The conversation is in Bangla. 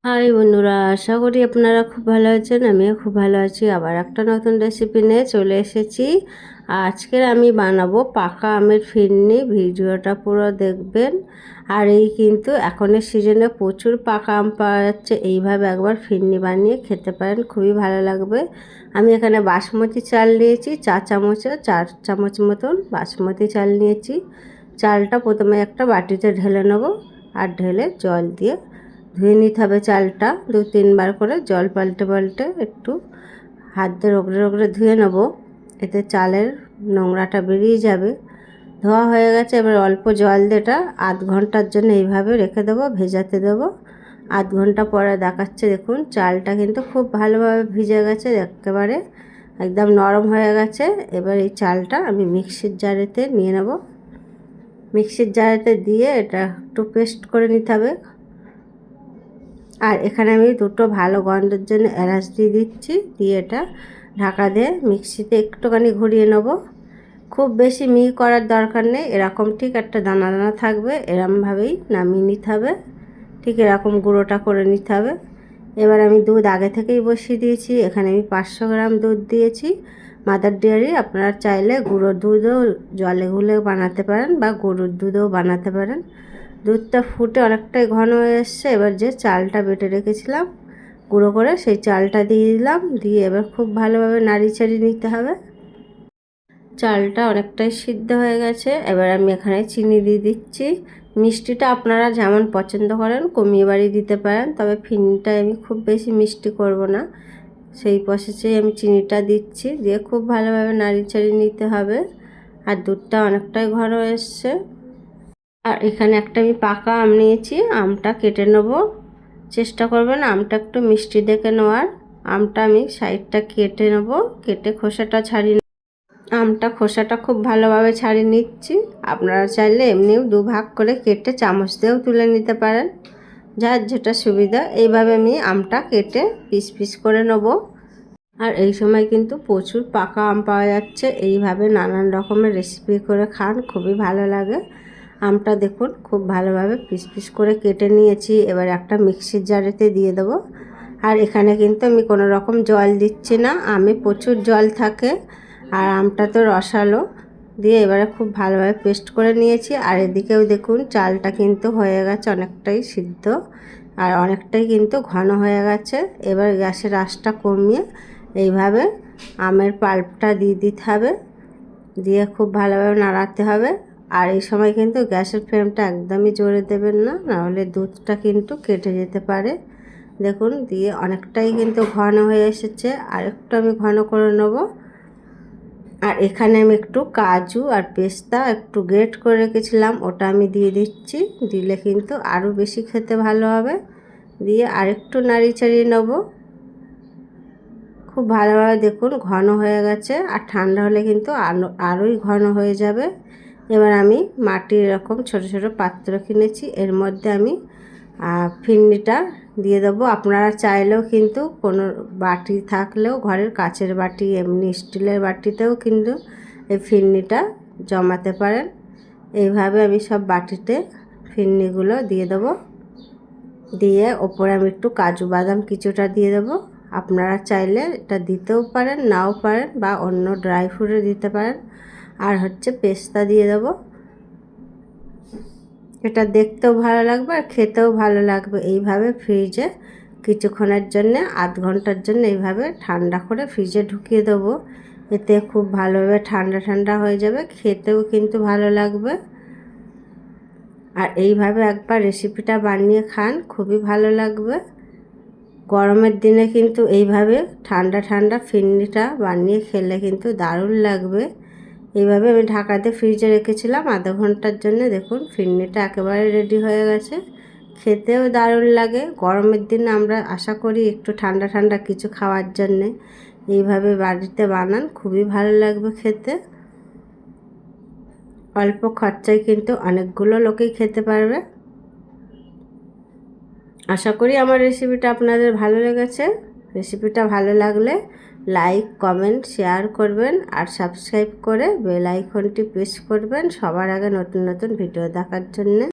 হাই বন্ধুরা, আশা করি আপনারা খুব ভালো আছেন। আমিও খুব ভালো আছি। আবার একটা নতুন রেসিপি নিয়ে চলে এসেছি। আজকের আমি বানাবো পাকা আমের ফিরনি। ভিডিওটা পুরো দেখবেন। আর এই কিন্তু এখনের সিজনে প্রচুর পাকা আম পাওয়া যাচ্ছে। এইভাবে একবার ফিরনি বানিয়ে খেতে পারেন, খুবই ভালো লাগবে। আমি এখানে বাসমতি চাল নিয়েছি 4 চামচ মতন বাসমতি চাল নিয়েছি। চালটা প্রথমে একটা বাটিতে ঢেলে নেব, আর ঢেলে জল দিয়ে ধুয়ে নিতে হবে। চালটা 2-3 বার করে জল পাল্টে পাল্টে একটু হাত দিয়ে রগড়ে রগড়ে ধুয়ে নেব। এতে চালের নোংরাটা বেরিয়ে যাবে। ধোয়া হয়ে গেছে। এবার অল্প জল দিয়ে এটা আধ ঘন্টার জন্য এইভাবে রেখে দেবো, ভেজাতে দেবো। আধ ঘন্টা পরে দেখাচ্ছে, দেখুন চালটা কিন্তু খুব ভালোভাবে ভিজে গেছে, একেবারে একদম নরম হয়ে গেছে। এবার এই চালটা আমি মিক্সির জারেতে নিয়ে নেব। মিক্সির জারেতে দিয়ে এটা একটু পেস্ট করে নিতে হবে। আর এখানে আমি দুটো ভালো গন্ধের জন্য এলাচ দিয়ে দিচ্ছি। দিয়ে এটা ঢাকা দিয়ে মিক্সিতে একটুখানি ঘুরিয়ে নেব। খুব বেশি মিহি করার দরকার নেই, এরকম ঠিক একটা দানা দানা থাকবে, এরকমভাবেই নামিয়ে নিতে হবে। ঠিক এরকম গুঁড়োটা করে নিতে হবে। এবার আমি দুধ আগে থেকেই বসিয়ে দিয়েছি। এখানে আমি 500 গ্রাম দুধ দিয়েছি মাদার ডেয়ারি। আপনারা চাইলে গুঁড়ো দুধও জলে গুলে বানাতে পারেন, বা গরুর দুধও বানাতে পারেন। দুধটা ফুটে অনেকটাই ঘন হয়ে এসছে। এবার যে চালটা বেটে রেখেছিলাম গুঁড়ো করে, সেই চালটা দিয়ে দিলাম। দিয়ে এবার খুব ভালোভাবে নাড়ি চাড়িয়ে নিতে হবে। চালটা অনেকটাই সিদ্ধ হয়ে গেছে। এবার আমি এখানে চিনি দিয়ে দিচ্ছি। মিষ্টিটা আপনারা যেমন পছন্দ করেন কমিয়ে বাড়িয়ে দিতে পারেন, তবে ফিরনিটায় আমি খুব বেশি মিষ্টি করব না, সেই প্রসেসেই আমি চিনিটা দিচ্ছি। দিয়ে খুব ভালোভাবে নাড়ি চাড়িয়ে নিতে হবে। আর দুধটা অনেকটাই ঘন এসছে। আর এখানে একটা আমি পাকা আম নিয়েছি, আমটা কেটে নেব। চেষ্টা করবেন আমটা একটু মিষ্টি দেখে নেওয়ার। আমটা আমি সাইডটা কেটে নেব, কেটে খোসাটা ছাড়িয়ে আমটা খোসাটা খুব ভালোভাবে ছাড়িয়ে নিচ্ছি। আপনারা চাইলে এমনিও দুভাগ করে কেটে চামচ দিয়েও তুলে নিতে পারেন, যার যেটা সুবিধা। এইভাবে আমি আমটা কেটে পিস পিস করে নেব। আর এই সময় কিন্তু প্রচুর পাকা আম পাওয়া যাচ্ছে। এইভাবে নানান রকমের রেসিপি করে খান, খুবই ভালো লাগে। আমটা দেখুন খুব ভালোভাবে পিস পিস করে কেটে নিয়েছি। এবার একটা মিক্সির জারেতে দিয়ে দেবো। আর এখানে কিন্তু আমি কোনো রকম জল দিচ্ছি না, আমে প্রচুর জল থাকে আর আমটা তো রসালো। দিয়ে এবারে খুব ভালোভাবে পেস্ট করে নিয়েছি। আর এদিকেও দেখুন চালটা কিন্তু হয়ে গেছে অনেকটাই সিদ্ধ, আর অনেকটাই কিন্তু ঘন হয়ে গেছে। এবার গ্যাসের আঁচটা কমিয়ে এইভাবে আমের পাল্পটা দিয়ে দিতে হবে। দিয়ে খুব ভালোভাবে নাড়াতে হবে। আর এই সময় কিন্তু গ্যাসের ফ্লেমটা একদমই জোরে দেবেন না, নাহলে দুধটা কিন্তু কেটে যেতে পারে। দেখুন দিয়ে অনেকটাই কিন্তু ঘন হয়ে এসেছে, আর একটু আমি ঘন করে নেব। আর এখানে আমি একটু কাজু আর পেস্তা একটু গ্রেট করে রেখেছিলাম, ওটা আমি দিয়ে দিচ্ছি। দিলে কিন্তু আরও বেশি খেতে ভালো হবে। দিয়ে আরেকটু নাড়ি চাড়িয়ে নেব। খুব ভালোভাবে দেখুন ঘন হয়ে গেছে, আর ঠান্ডা হলে কিন্তু আরোই ঘন হয়ে যাবে। এবার আমি মাটির এরকম ছোট ছোট পাত্র কিনেছি, এর মধ্যে আমি ফিরনিটা দিয়ে দেবো। আপনারা চাইলেও কিন্তু কোনো বাটি থাকলেও ঘরের কাচের বাটি, এমনি স্টিলের বাটিতেও কিন্তু এই ফিরনিটা জমাতে পারেন। এইভাবে আমি সব বাটিতে ফিরনিগুলো দিয়ে দেবো। দিয়ে ওপরে আমি একটু কাজু বাদাম কিছুটা দিয়ে দেবো। আপনারা চাইলে এটা দিতেও পারেন, নাও পারেন, বা অন্য ড্রাই ফ্রুটও দিতে পারেন। আর হচ্ছে পেস্তা দিয়ে দেবো। এটা দেখতেও ভালো লাগবে আর খেতেও ভালো লাগবে। এইভাবে ফ্রিজে কিছুক্ষণের জন্য আধ ঘন্টার জন্য এইভাবে ঠান্ডা করে ফ্রিজে ঢুকিয়ে দেবো। এতে খুব ভালোভাবে ঠান্ডা ঠান্ডা হয়ে যাবে, খেতেও কিন্তু ভালো লাগবে। আর এইভাবে একবার রেসিপিটা বানিয়ে খান, খুবই ভালো লাগবে। গরমের দিনে কিন্তু এইভাবে ঠান্ডা ঠান্ডা ফিরনিটা বানিয়ে খেলে কিন্তু দারুণ লাগবে। এইভাবে আমি ঢাকাতে ফ্রিজে রেখেছিলাম আধা ঘন্টার জন্য। দেখুন ফিরনিটা একেবারে রেডি হয়ে গেছে, খেতেও দারুণ লাগে। গরমের দিনে আমরা আশা করি একটু ঠান্ডা ঠান্ডা কিছু খাওয়ার জন্যে এইভাবে বাড়িতে বানান, খুবই ভালো লাগবে খেতে। অল্প খরচায় কিন্তু অনেকগুলো লোকেই খেতে পারবে। আশা করি আমার রেসিপিটা আপনাদের ভালো লেগেছে। রেসিপিটা ভালো লাগলে লাইক, কমেন্ট, শেয়ার করবেন, আর সাবস্ক্রাইব করে বেল আইকনটি প্রেস করবেন সবার আগে নতুন নতুন ভিডিও দেখার জন্য।